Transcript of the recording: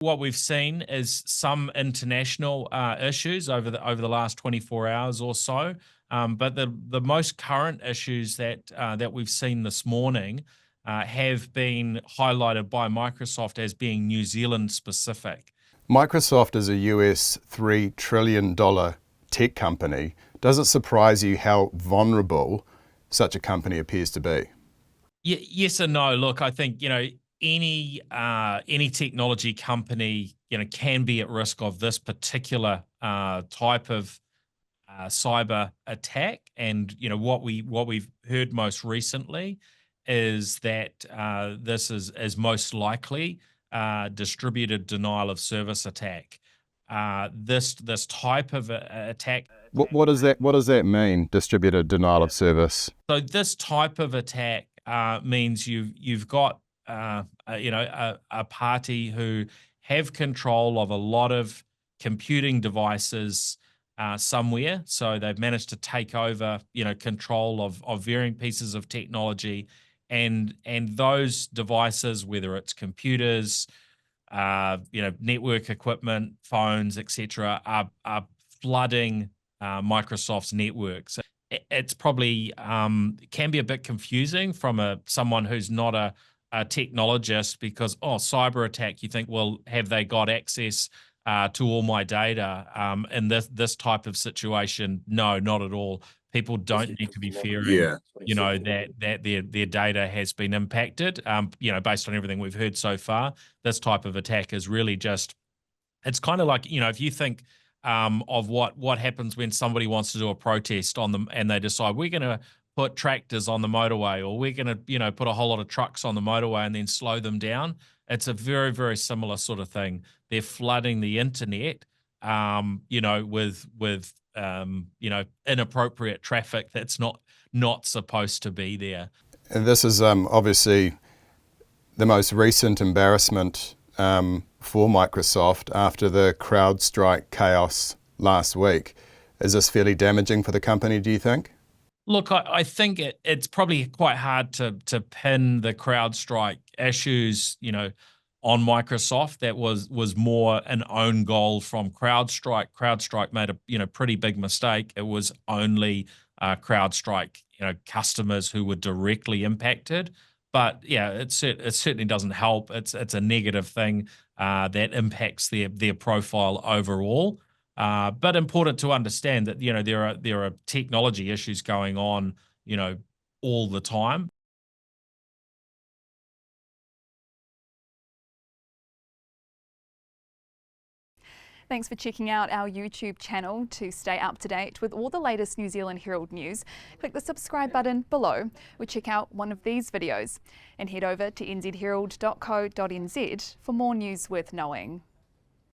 What we've seen is some international issues over the last 24 hours or so, but the most current issues that we've seen this morning have been highlighted by Microsoft as being New Zealand specific. Microsoft is a US $3 trillion tech company. Does it surprise you how vulnerable such a company appears to be? Yes and no. Look, I think any technology company can be at risk of this particular type of cyber attack, and what we've heard most recently is that this is most likely distributed denial of service attack. This type of attack. What does that mean, distributed denial of service? So this type of attack means you've got a party who have control of a lot of computing devices somewhere. So they've managed to take over control of varying pieces of technology, and those devices, whether it's computers, network equipment, phones, etc., are flooding Microsoft's networks. It's probably can be a bit confusing from someone who's not a technologist, because cyber attack, you think, well, have they got access to all my data? In this type of situation, no, not at all. People don't need to be fearing, that their data has been impacted. Based on everything we've heard so far, this type of attack is really just, it's kind of like, if you think of what happens when somebody wants to do a protest on them and they decide we're going to put tractors on the motorway, or we're going to put a whole lot of trucks on the motorway and then slow them down. It's a very, very similar sort of thing. They're flooding the internet, with inappropriate traffic that's not supposed to be there. And this is obviously the most recent embarrassment for Microsoft after the CrowdStrike chaos last week. Is this fairly damaging for the company, do you think? Look, I think it's probably quite hard to pin the CrowdStrike issues, on Microsoft. That was more an own goal from CrowdStrike. CrowdStrike made a pretty big mistake. It was only CrowdStrike customers who were directly impacted. But yeah, it certainly doesn't help. It's a negative thing that impacts their profile overall. But important to understand that there are technology issues going on all the time. Thanks for checking out our YouTube channel. To stay up to date with all the latest New Zealand Herald news, click the subscribe button below, or check out one of these videos. And head over to nzherald.co.nz for more news worth knowing.